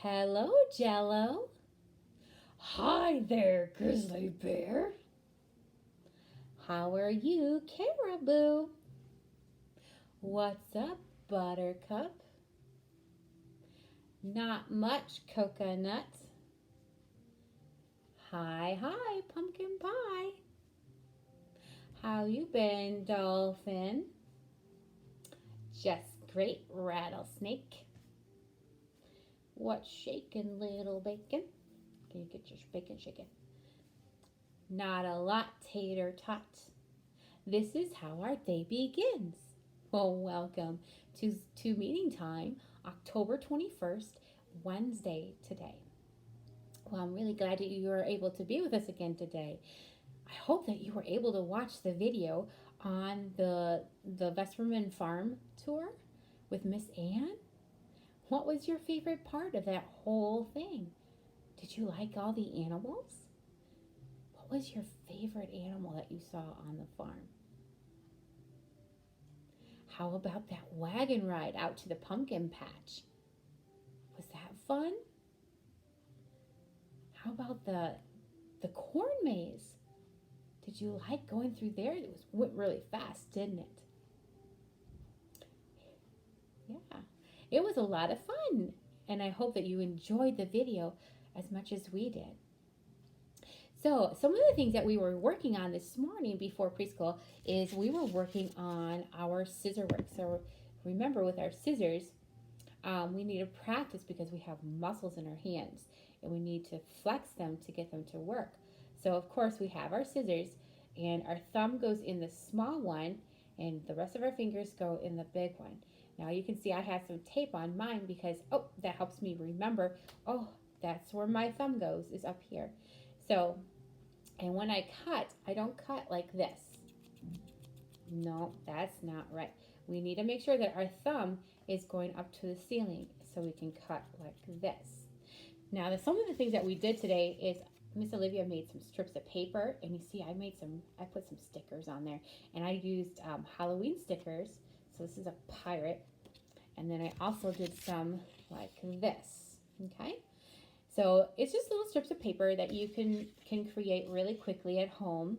Hello, Jello. Hi there, Grizzly Bear. How are you, Caribou? What's up, Buttercup? Not much, Coconut. Hi, Pumpkin Pie. How you been, Dolphin? Just great, Rattlesnake. What's shaking, little bacon? Can you get your bacon shaken? Not a lot, Tater Tot. This is how our day begins. Well, welcome to meeting time, October 21st, Wednesday today. Well, I'm really glad that you were able to be with us again today. I hope that you were able to watch the video on the Vesperman Farm tour with Miss Ann. What was your favorite part of that whole thing? Did you like all the animals? What was your favorite animal that you saw on the farm? How about that wagon ride out to the pumpkin patch? Was that fun? How about the corn maze? Did you like going through there? It went really fast, didn't it? Yeah, it was a lot of fun, and I hope that you enjoyed the video as much as we did. So, some of the things that we were working on this morning before preschool is we were working on our scissor work. So, remember, with our scissors, we need to practice because we have muscles in our hands and we need to flex them to get them to work. So, of course, we have our scissors, and our thumb goes in the small one, and the rest of our fingers go in the big one. Now, you can see I have some tape on mine because, that helps me remember, that's where my thumb goes, is up here. So, and when I cut, I don't cut like this. No, that's not right. We need to make sure that our thumb is going up to the ceiling so we can cut like this. Now, some of the things that we did today is Miss Olivia made some strips of paper, and you see I put some stickers on there, and I used Halloween stickers. So this is a pirate, and then I also did some like this, okay? So it's just little strips of paper that you can create really quickly at home.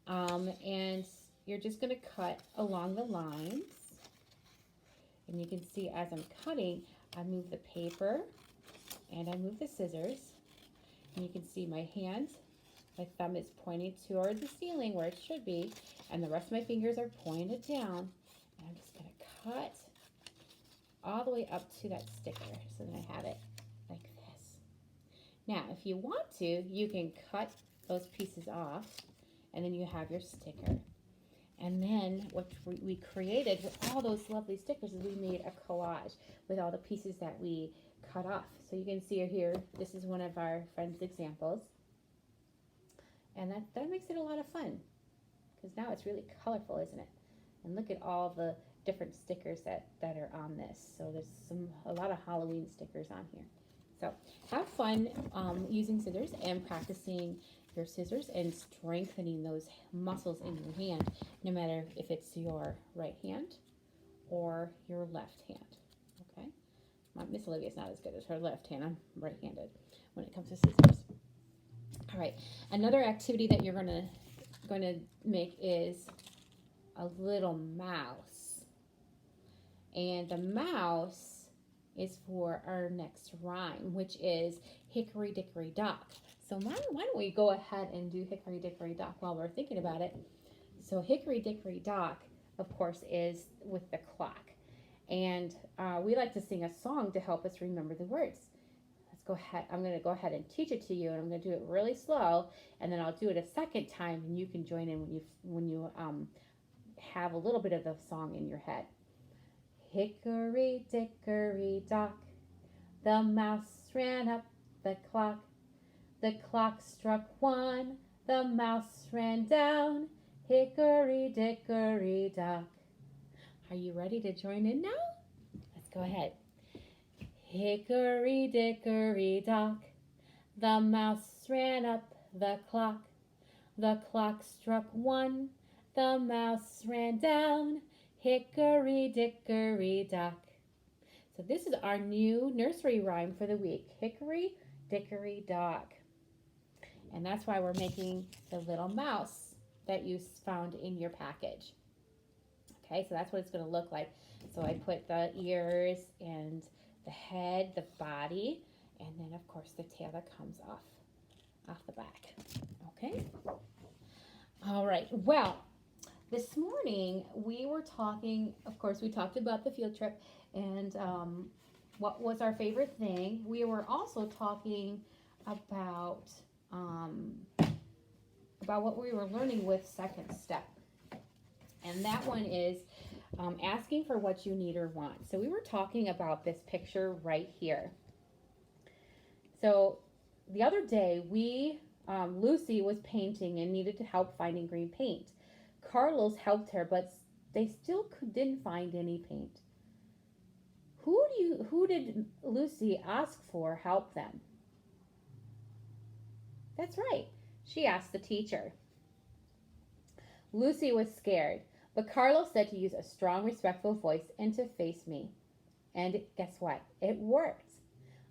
And you're just going to cut along the lines. And you can see as I'm cutting, I move the paper and I move the scissors. And you can see my hand, my thumb is pointing toward the ceiling where it should be. And the rest of my fingers are pointed down. And I'm just going to cut all the way up to that sticker. So then I have it like this. Now, if you want to, you can cut those pieces off, and then you have your sticker. And then what we created with all those lovely stickers is we made a collage with all the pieces that we cut off. So you can see here, this is one of our friend's examples. And that makes it a lot of fun, because now it's really colorful, isn't it? And look at all the different stickers that are on this. So there's a lot of Halloween stickers on here. So have fun using scissors and practicing your scissors and strengthening those muscles in your hand, no matter if it's your right hand or your left hand, okay? Miss Olivia's not as good as her left hand. I'm right-handed when it comes to scissors. All right, another activity that you're going to make is a little mouse. And the mouse is for our next rhyme, which is Hickory Dickory Dock. So why don't we go ahead and do Hickory Dickory Dock while we're thinking about it. So Hickory Dickory Dock, of course, is with the clock. And we like to sing a song to help us remember the words. Let's go ahead. I'm going to go ahead and teach it to you, and I'm going to do it really slow, and then I'll do it a second time, and you can join in when you have a little bit of the song in your head. Hickory dickory dock, the mouse ran up the clock. The clock struck one, the mouse ran down. Hickory dickory dock. Are you ready to join in now? Let's go ahead. Hickory dickory dock, the mouse ran up the clock. The clock struck one, the mouse ran down. Hickory dickory dock. So this is our new nursery rhyme for the week. Hickory dickory dock. And that's why we're making the little mouse that you found in your package. Okay, so that's what it's going to look like. So I put the ears and the head, the body, and then of course the tail that comes off the back. Okay. All right. Well, this morning we were talking, of course, we talked about the field trip and what was our favorite thing. We were also talking about what we were learning with second step. And that one is asking for what you need or want. So we were talking about this picture right here. So the other day, Lucy was painting and needed help finding green paint. Carlos helped her, but they still didn't find any paint. Who did Lucy ask for help then? That's right. She asked the teacher. Lucy was scared, but Carlos said to use a strong, respectful voice and to face me. And guess what? It worked.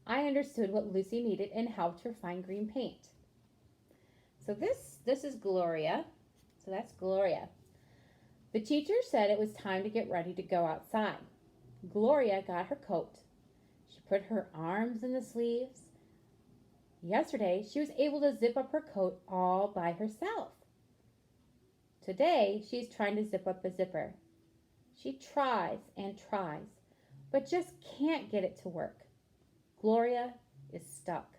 I understood what Lucy needed and helped her find green paint. So this is Gloria. So that's Gloria. The teacher said it was time to get ready to go outside. Gloria got her coat. She put her arms in the sleeves. Yesterday, she was able to zip up her coat all by herself. Today, she's trying to zip up the zipper. She tries and tries, but just can't get it to work. Gloria is stuck.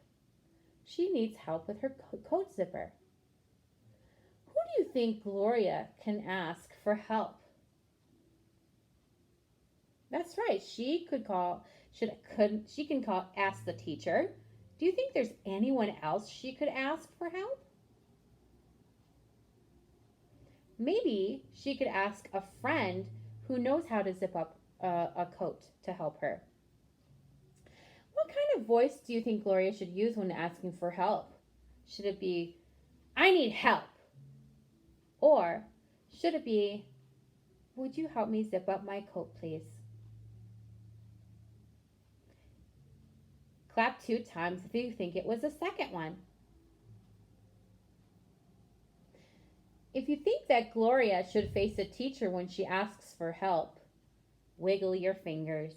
She needs help with her coat zipper. Who do you think Gloria can ask for help? That's right. She can ask the teacher. Do you think there's anyone else she could ask for help? Maybe she could ask a friend who knows how to zip up a coat to help her. What kind of voice do you think Gloria should use when asking for help? Should it be, I need help? Or should it be, would you help me zip up my coat, please? Clap 2 times if you think it was the second one. If you think that Gloria should face a teacher when she asks for help, wiggle your fingers.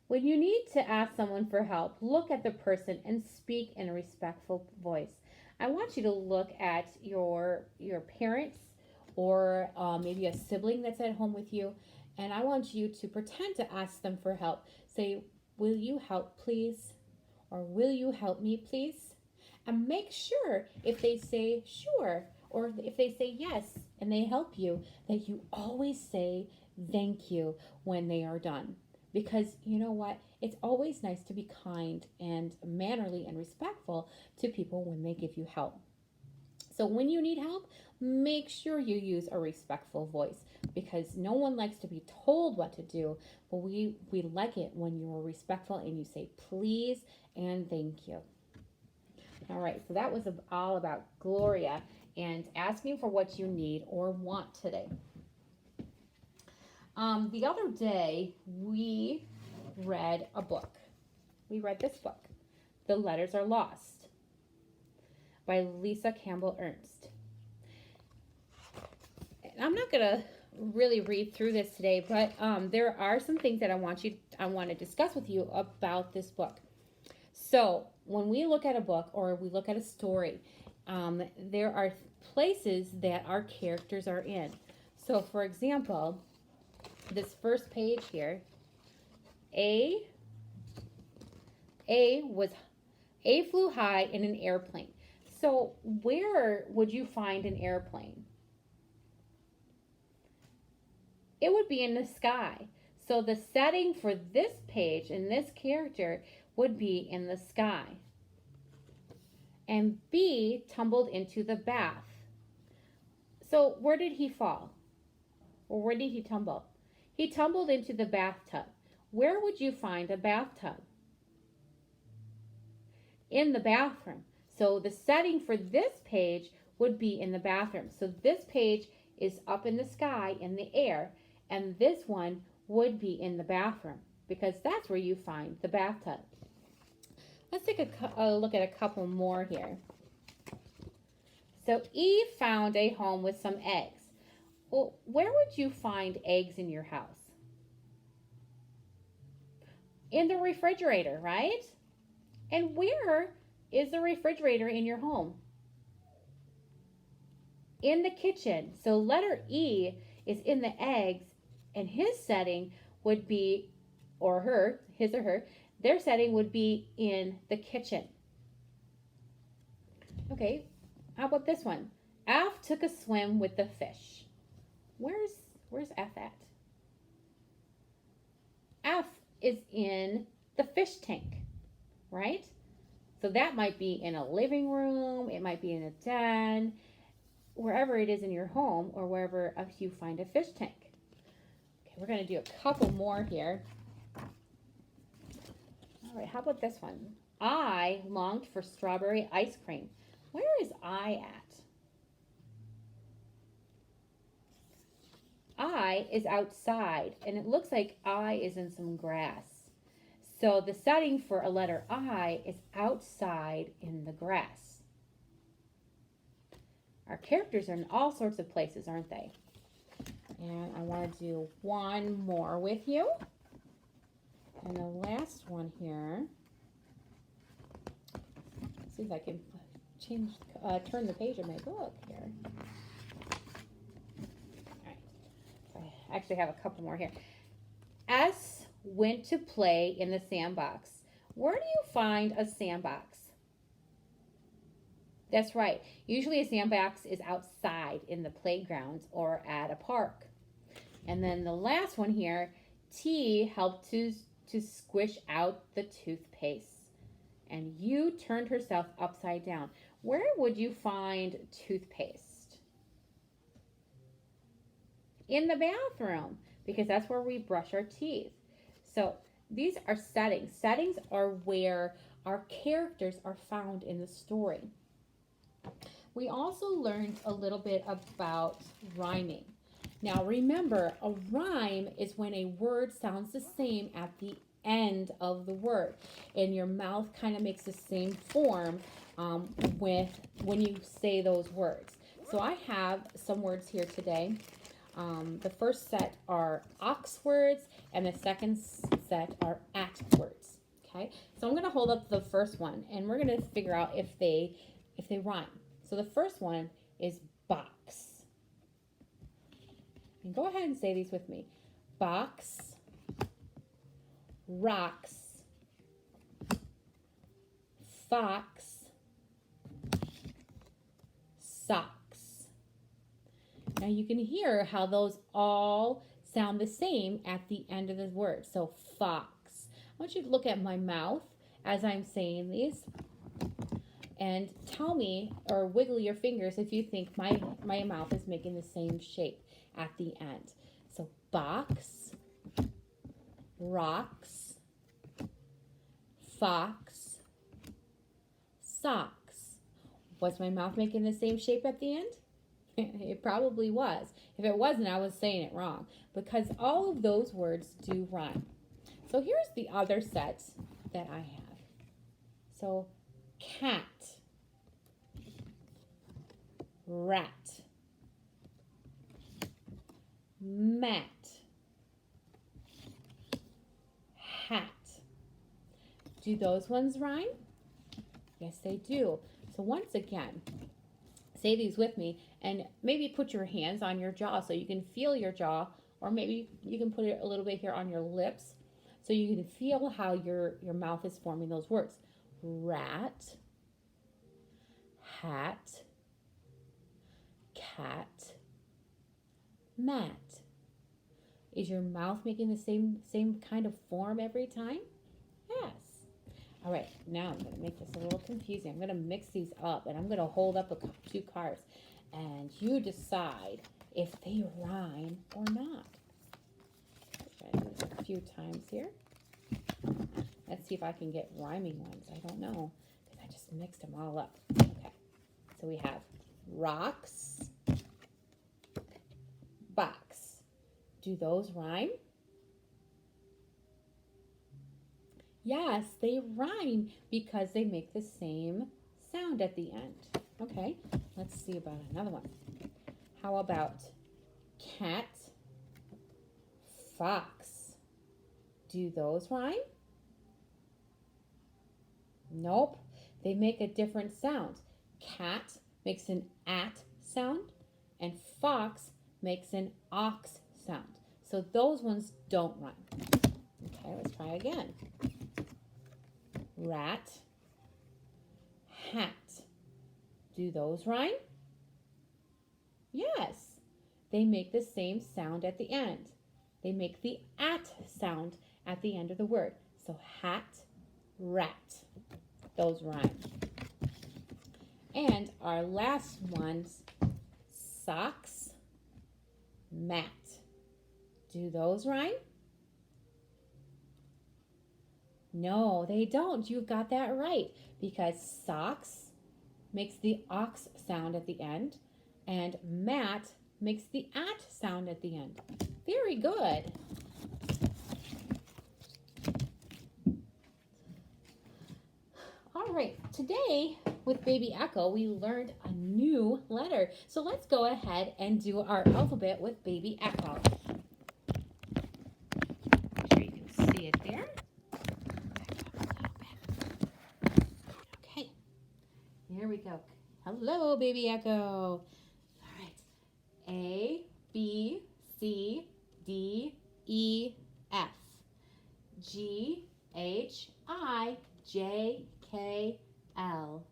When you need to ask someone for help, look at the person and speak in a respectful voice. I want you to look at your parents or maybe a sibling that's at home with you, and I want you to pretend to ask them for help. Say, will you help please? Or will you help me please? And make sure if they say sure or if they say yes and they help you, that you always say thank you when they are done. Because you know what? It's always nice to be kind and mannerly and respectful to people when they give you help. So when you need help, make sure you use a respectful voice, because no one likes to be told what to do, but we like it when you're respectful and you say please and thank you. All right, so that was all about Gloria and asking for what you need or want today. The other day, we read a book. We read this book, The Letters Are Lost, by Lisa Campbell Ernst. And I'm not going to really read through this today, but there are some things that I want to discuss with you about this book. So when we look at a book or we look at a story, there are places that our characters are in. So for example, this first page here, A flew high in an airplane. So where would you find an airplane? It would be in the sky. So the setting for this page and this character would be in the sky. And B tumbled into the bath. So where did he fall? Or where did he tumble? He tumbled into the bathtub. Where would you find a bathtub? In the bathroom. So the setting for this page would be in the bathroom. So this page is up in the sky, in the air, and this one would be in the bathroom because that's where you find the bathtub. Let's take a look at a couple more here. So Eve found a home with some eggs. Well, where would you find eggs in your house? In the refrigerator, right? And where is the refrigerator in your home? In the kitchen. So letter E is in the eggs, and his setting would be, or her, his or her, their setting would be in the kitchen. Okay, how about this one? F took a swim with the fish. Where's F at? F is in the fish tank, right? So that might be in a living room, it might be in a den, wherever it is in your home or wherever you find a fish tank. Okay, we're going to do a couple more here. All right, how about this one? I longed for strawberry ice cream. Where is I at? I is outside, and it looks like I is in some grass. So the setting for a letter I is outside in the grass. Our characters are in all sorts of places, aren't they? And I want to do one more with you. And the last one here. Let's see if I can turn the page of my book here. I actually have a couple more here. S went to play in the sandbox. Where do you find a sandbox? That's right. Usually a sandbox is outside in the playgrounds or at a park. And then the last one here, T helped to squish out the toothpaste. And U turned herself upside down. Where would you find toothpaste? In the bathroom, because that's where we brush our teeth. So these are settings. Settings are where our characters are found in the story. We also learned a little bit about rhyming. Now remember, a rhyme is when a word sounds the same at the end of the word, and your mouth kind of makes the same form when you say those words. So I have some words here today. The first set are ox words, and the second set are at words. Okay, so I'm going to hold up the first one, and we're going to figure out if they rhyme. So the first one is box. And go ahead and say these with me. Box, rocks, fox, socks. Now you can hear how those all sound the same at the end of the word. So fox. I want you to look at my mouth as I'm saying these and tell me or wiggle your fingers if you think my mouth is making the same shape at the end. So box, rocks, fox, socks. Was my mouth making the same shape at the end? It probably was. If it wasn't, I was saying it wrong, because all of those words do rhyme. So here's the other set that I have. So cat, rat, mat, hat. Do those ones rhyme? Yes, they do. So once again, say these with me, and maybe put your hands on your jaw so you can feel your jaw, or maybe you can put it a little bit here on your lips so you can feel how your mouth is forming those words. Rat, hat, cat, mat. Is your mouth making the same kind of form every time? Yes. All right, now I'm going to make this a little confusing. I'm going to mix these up, and I'm going to hold up two cards, and you decide if they rhyme or not. Try to do this a few times here. Let's see if I can get rhyming ones. I don't know, because I just mixed them all up. Okay, so we have rocks, box. Do those rhyme? Yes, they rhyme because they make the same sound at the end. Okay, let's see about another one. How about cat, fox? Do those rhyme? Nope, they make a different sound. Cat makes an at sound, and fox makes an ox sound. So those ones don't rhyme. Okay, let's try again. Rat, hat. Do those rhyme? Yes, they make the same sound at the end. They make the at sound at the end of the word. So hat, rat. Those rhyme. And our last ones, socks, mat. Do those rhyme? No, they don't. You've got that right. Because socks makes the ox sound at the end, and mat makes the at sound at the end. Very good. All right, today with Baby Echo, we learned a new letter. So let's go ahead and do our alphabet with Baby Echo. Make sure you can see it there. Okay, here we go. Hello, Baby Echo. All right, A, B, C, D, E, F, G, H, I, J, K, L,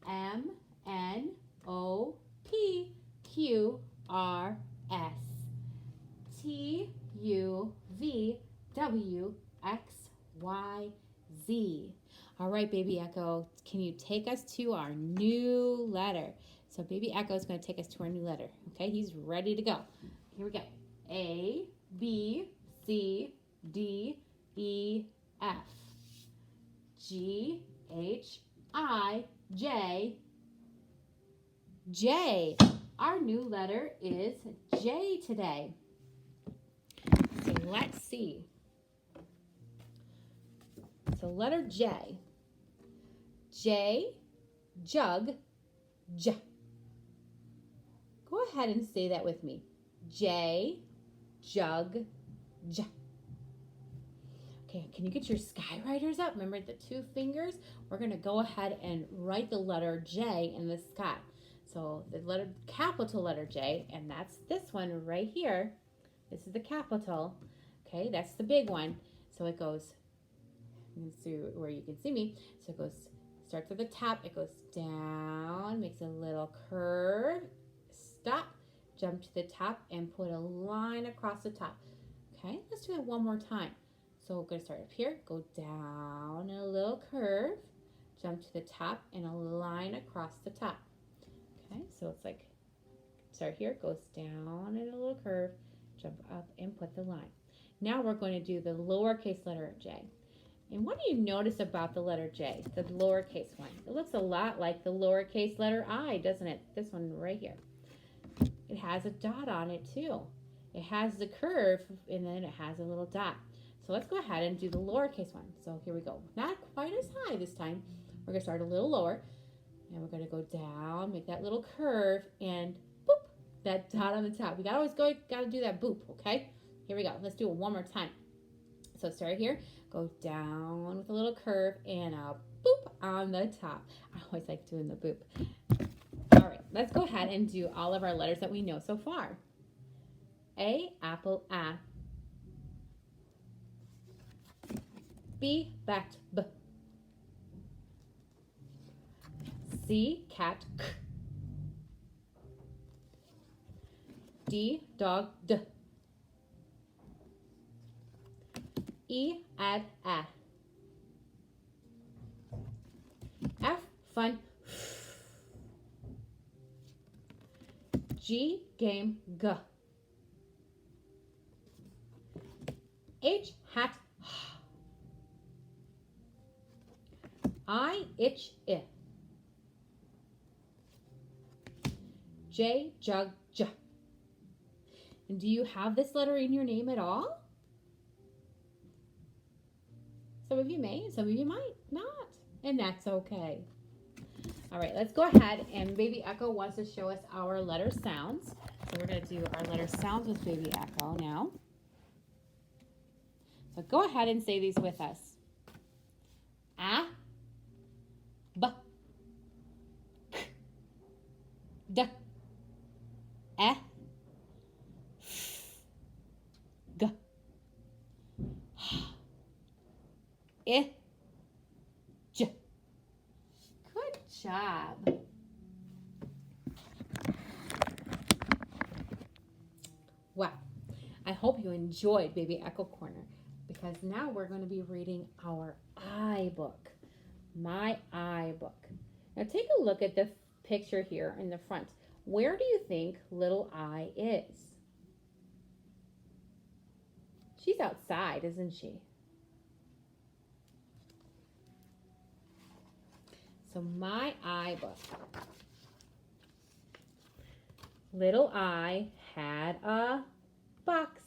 M, N, O, P, Q, R, S, T, U, V, W, X, Y, Z. All right, Baby Echo, can you take us to our new letter? So Baby Echo is going to take us to our new letter. Okay, he's ready to go. Here we go. A, B, C, D, E, F, G, H, I, J, J. Our new letter is J today. So let's see. So letter J. J, jug, J. Go ahead and say that with me. J, jug, J. Okay, can you get your skywriters up? Remember the two fingers? We're going to go ahead and write the letter J in the sky. So the letter, capital letter J, and that's this one right here. This is the capital. Okay, that's the big one. So it goes, let's see where you can see me. So it goes, starts at the top, it goes down, makes a little curve, stop, jump to the top, and put a line across the top. Okay, let's do it one more time. So we're going to start up here, go down a little curve, jump to the top, and a line across the top. Okay, so it's like, start here, goes down in a little curve, jump up, and put the line. Now we're going to do the lowercase letter J. And what do you notice about the letter J, the lowercase one? It looks a lot like the lowercase letter I, doesn't it? This one right here. It has a dot on it too. It has the curve, and then it has a little dot. So let's go ahead and do the lowercase one. So here we go. Not quite as high this time. We're going to start a little lower. And we're going to go down, make that little curve, and boop, that dot on the top. We got to do that boop, okay? Here we go. Let's do it one more time. So start here, go down with a little curve, and a boop on the top. I always like doing the boop. All right, let's go ahead and do all of our letters that we know so far. A, apple, A. B, bat, B. C, cat, K. D, dog, D. E, add, A. F, fun, G, game, G. H, hat, H. I, itch, I. J, jug, J. And do you have this letter in your name at all? Some of you may, and some of you might not. And that's okay. All right, let's go ahead, and Baby Echo wants to show us our letter sounds. So we're going to do our letter sounds with Baby Echo now. So go ahead and say these with us. A, B, K, D, E, F, G, H, I, J. Good job. Wow. I hope you enjoyed Baby Echo Corner, because now we're going to be reading our I book. My I book. Now take a look at the picture here in the front. Where do you think little I is? She's outside, isn't she? So my I book. Little I had a box.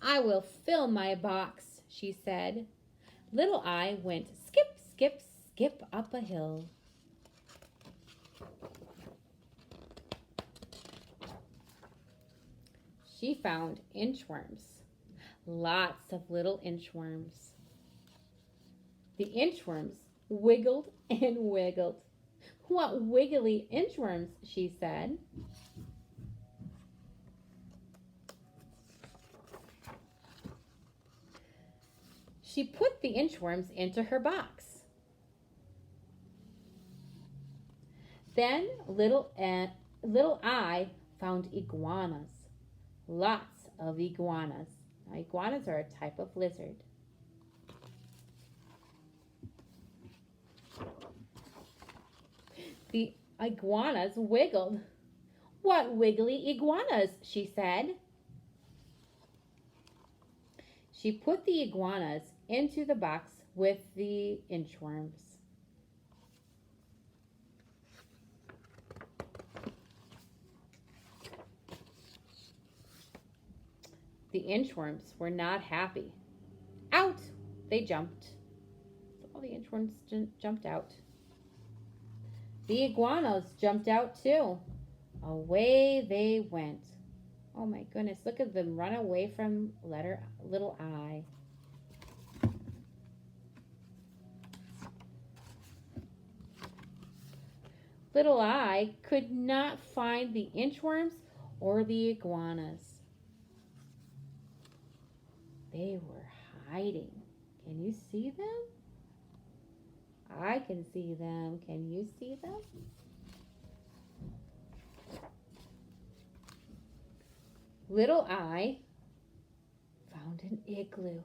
I will fill my box, she said. Little I went skip, skip, skip up a hill. She found inchworms. Lots of little inchworms. The inchworms wiggled and wiggled. What wiggly inchworms, she said. She put the inchworms into her box. Then little I found iguanas. Lots of iguanas. Now, iguanas are a type of lizard. The iguanas wiggled. What wiggly iguanas, she said. She put the iguanas into the box with the inchworms. The inchworms were not happy. Out they jumped. So all the inchworms jumped out. The iguanas jumped out too. Away they went. Oh my goodness, look at them run away from little I. Little I could not find the inchworms or the iguanas. They were hiding. Can you see them? I can see them. Can you see them? Little I found an igloo.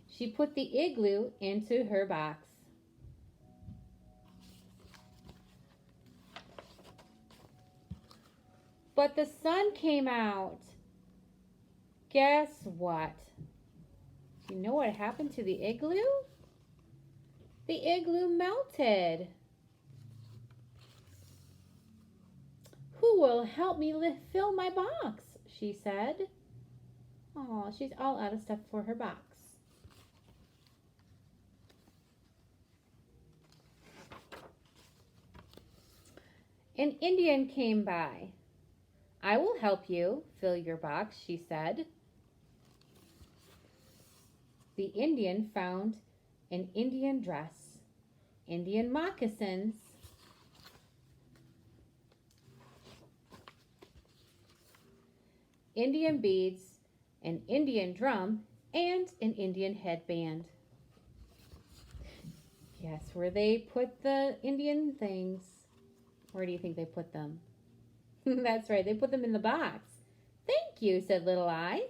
She put the igloo into her box. But the sun came out. Guess what? You know what happened to the igloo? The igloo melted. Who will help me fill my box? She said. Oh, she's all out of stuff for her box. An Indian came by. I will help you fill your box, she said. The Indian found an Indian dress, Indian moccasins, Indian beads, an Indian drum, and an Indian headband. Guess where they put the Indian things? Where do you think they put them? That's right, they put them in the box. Thank you, said little I.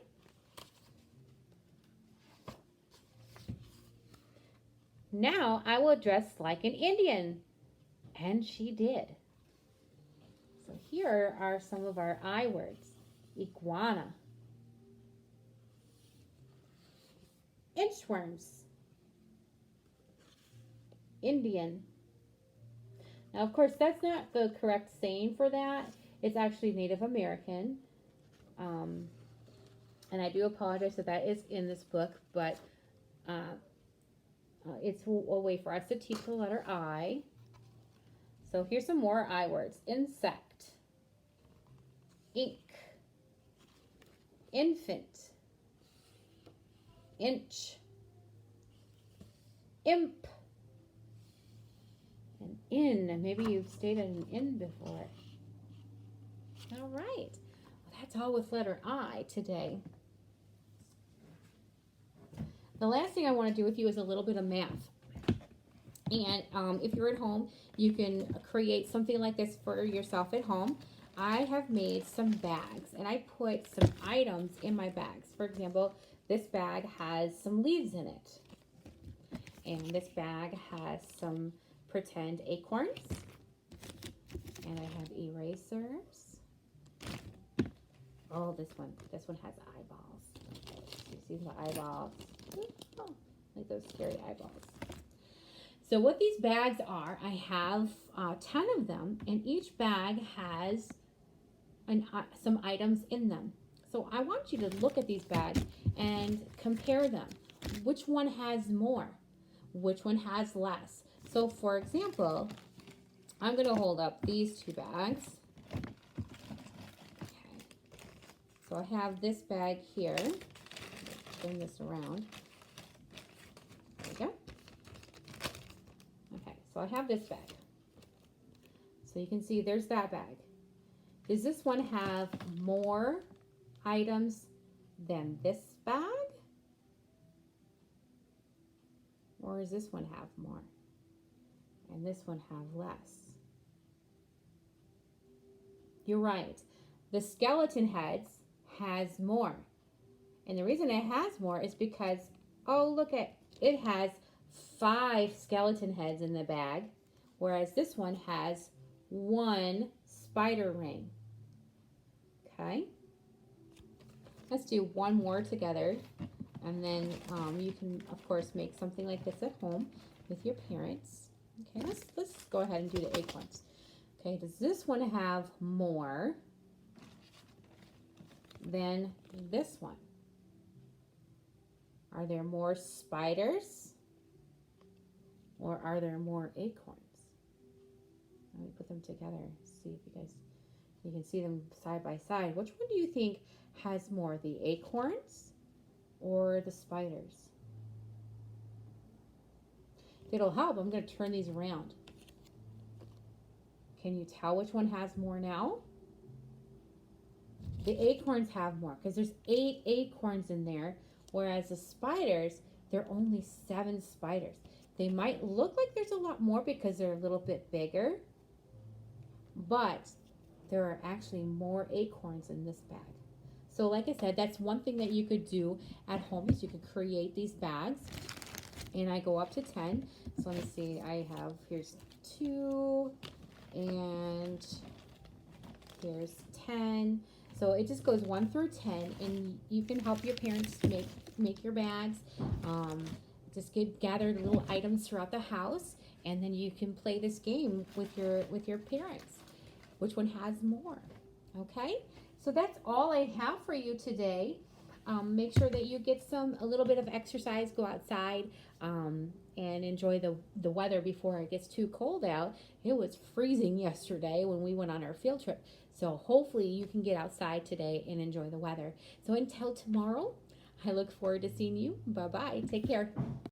Now I will dress like an Indian. And she did. So here are some of our I words. Iguana. Inchworms. Indian. Now, of course, that's not the correct saying for that. It's actually Native American. And I do apologize that that is in this book, but uh, it's a way for us to teach the letter I. So here's some more I words. Insect, ink, infant, inch, imp, and in. Maybe you've stayed at an inn before. All right. Well, that's all with letter I today. The last thing I want to do with you is a little bit of math. And if you're at home, you can create something like this for yourself at home. I have made some bags, and I put some items in my bags. For example, this bag has some leaves in it. And this bag has some pretend acorns. And I have erasers. Oh, this one has eyeballs. You see the eyeballs? Oh, like those scary eyeballs. So what these bags are, I have 10 of them, and each bag has some items in them. So I want you to look at these bags and compare them. Which one has more? Which one has less? So for example, I'm going to hold up these two bags. Okay. So I have this bag here. Turn this around. There we go. Okay, so I have this bag. So you can see there's that bag. Does this one have more items than this bag? Or does this one have more? And this one have less? You're right. The skeleton heads has more. And the reason it has more is because, oh, look at it has 5 skeleton heads in the bag, whereas this one has 1 spider ring. Okay, let's do one more together, and then you can, of course, make something like this at home with your parents. Okay, let's go ahead and do the acorns. Okay, does this one have more than this one? Are there more spiders? Or are there more acorns? Let me put them together. See if you can see them side by side. Which one do you think has more, the acorns or the spiders? If it'll help, I'm going to turn these around. Can you tell which one has more now? The acorns have more because there's 8 acorns in there, whereas the spiders, there are only 7 spiders. They might look like there's a lot more because they're a little bit bigger, but there are actually more acorns in this bag. So like I said, that's one thing that you could do at home is you could create these bags. And I go up to 10. So let me see, here's 2 and here's 10. So it just goes 1 through 10, and you can help your parents make your bags. Just gather little items throughout the house, and then you can play this game with your parents. Which one has more? Okay, so that's all I have for you today. Make sure that you get a little bit of exercise, go outside, and enjoy the weather before it gets too cold out. It was freezing yesterday when we went on our field trip. So hopefully you can get outside today and enjoy the weather. So until tomorrow, I look forward to seeing you. Bye-bye. Take care.